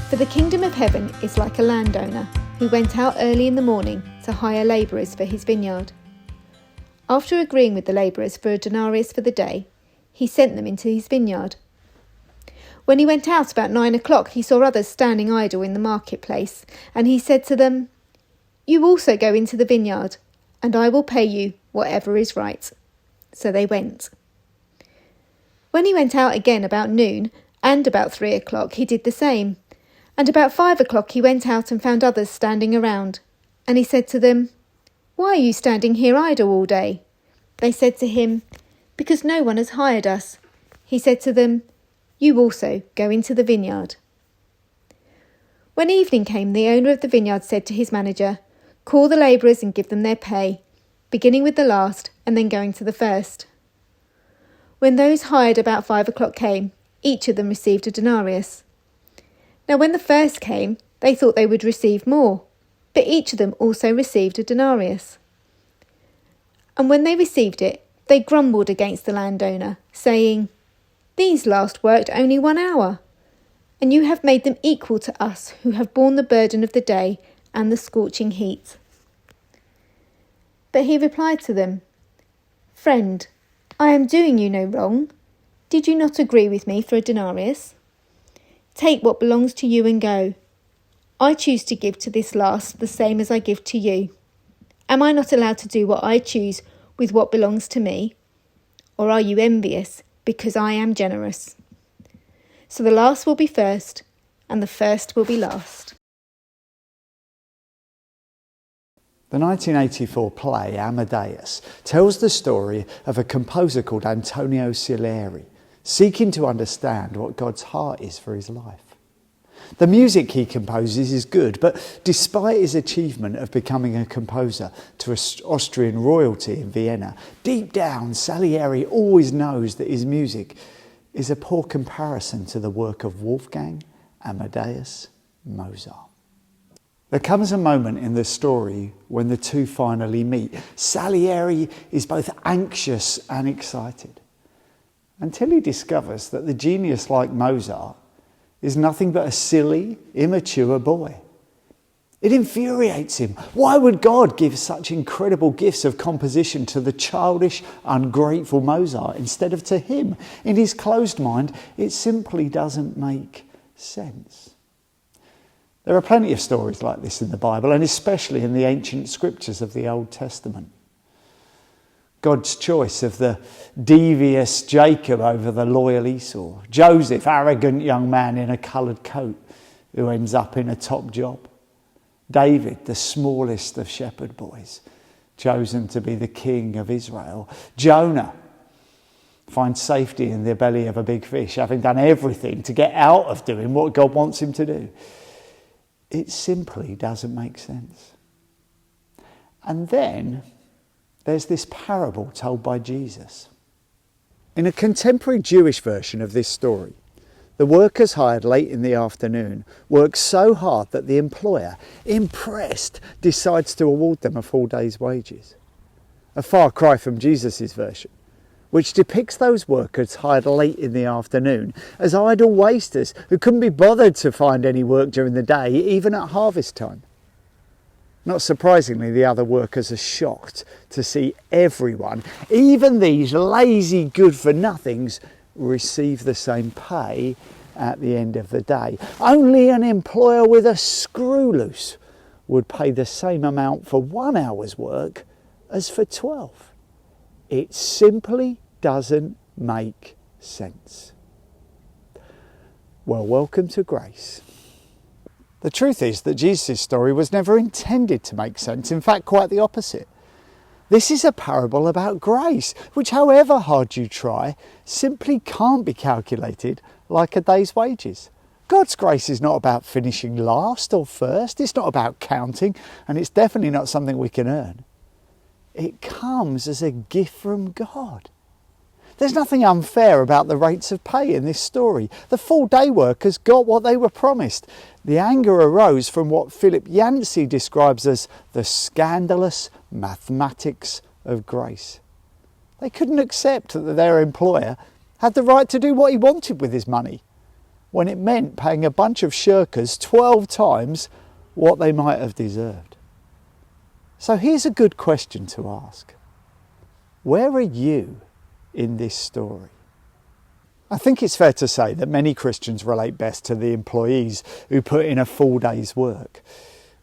For the kingdom of heaven is like a landowner who went out early in the morning to hire labourers for his vineyard. After agreeing with the labourers for a denarius for the day, he sent them into his vineyard. When he went out about 9 o'clock, he saw others standing idle in the marketplace, and he said to them, "You also go into the vineyard, and I will pay you whatever is right." So they went. When he went out again about noon, and about 3 o'clock, he did the same. And about 5 o'clock he went out and found others standing around. And he said to them, "Why are you standing here idle all day?" They said to him, "Because no one has hired us." He said to them, "You also go into the vineyard." When evening came, the owner of the vineyard said to his manager, "Call the labourers and give them their pay, beginning with the last and then going to the first." When those hired about 5 o'clock came, each of them received a denarius. Now when the first came, they thought they would receive more, but each of them also received a denarius. And when they received it, they grumbled against the landowner, saying, "These last worked only 1 hour, and you have made them equal to us who have borne the burden of the day and the scorching heat." But he replied to them, "Friend, I am doing you no wrong. Did you not agree with me for a denarius? Take what belongs to you and go. I choose to give to this last the same as I give to you. Am I not allowed to do what I choose with what belongs to me? Or are you envious because I am generous?" So the last will be first, and the first will be last. The 1984 play Amadeus tells the story of a composer called Antonio Salieri, seeking to understand what God's heart is for his life. The music he composes is good, but despite his achievement of becoming a composer to Austrian royalty in Vienna, deep down Salieri always knows that his music is a poor comparison to the work of Wolfgang Amadeus Mozart. There comes a moment in the story when the two finally meet. Salieri is both anxious and excited, until he discovers that the genius like Mozart is nothing but a silly, immature boy. It infuriates him. Why would God give such incredible gifts of composition to the childish, ungrateful Mozart instead of to him? In his closed mind, it simply doesn't make sense. There are plenty of stories like this in the Bible, and especially in the ancient scriptures of the Old Testament. God's choice of the devious Jacob over the loyal Esau. Joseph, arrogant young man in a coloured coat who ends up in a top job. David, the smallest of shepherd boys, chosen to be the king of Israel. Jonah finds safety in the belly of a big fish, having done everything to get out of doing what God wants him to do. It simply doesn't make sense. And then there's this parable told by Jesus. In a contemporary Jewish version of this story, the workers hired late in the afternoon work so hard that the employer, impressed, decides to award them a full day's wages. A far cry from Jesus' version, which depicts those workers hired late in the afternoon as idle wasters who couldn't be bothered to find any work during the day, even at harvest time. Not surprisingly, the other workers are shocked to see everyone, even these lazy good-for-nothings, receive the same pay at the end of the day. Only an employer with a screw loose would pay the same amount for 1 hour's work as for 12. It simply doesn't make sense. Well, welcome to grace. The truth is that Jesus' story was never intended to make sense. In fact, quite the opposite. This is a parable about grace, which, however hard you try, simply can't be calculated like a day's wages. God's grace is not about finishing last or first. It's not about counting, and it's definitely not something we can earn. It comes as a gift from God. There's nothing unfair about the rates of pay in this story. The full-day workers got what they were promised. The anger arose from what Philip Yancey describes as the scandalous mathematics of grace. They couldn't accept that their employer had the right to do what he wanted with his money. when it meant paying a bunch of shirkers 12 times what they might have deserved. So here's a good question to ask. Where are you in this story? I think it's fair to say that many Christians relate best to the employees who put in a full day's work.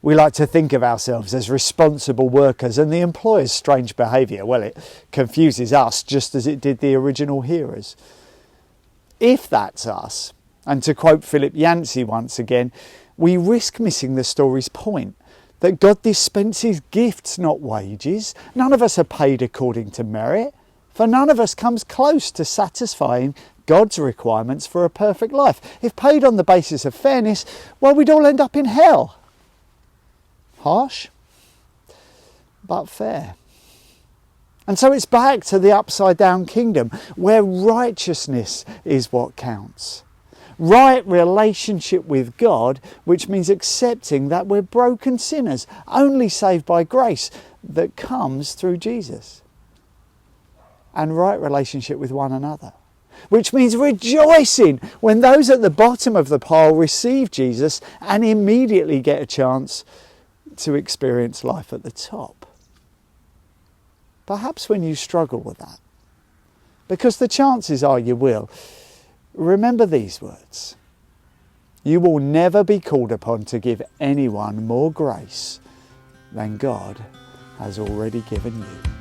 We like to think of ourselves as responsible workers, and the employer's strange behaviour, well, it confuses us just as it did the original hearers. If that's us, and to quote Philip Yancey once again, we risk missing the story's point, that God dispenses gifts, not wages. None of us are paid according to merit, for none of us comes close to satisfying God's requirements for a perfect life. If paid on the basis of fairness, well, we'd all end up in hell. Harsh, but fair. And so it's back to the upside down kingdom, where righteousness is what counts. Right relationship with God, which means accepting that we're broken sinners, only saved by grace that comes through Jesus. And right relationship with one another, which means rejoicing when those at the bottom of the pile receive Jesus and immediately get a chance to experience life at the top. Perhaps when you struggle with that, because the chances are you will, remember these words. You will never be called upon to give anyone more grace than God has already given you.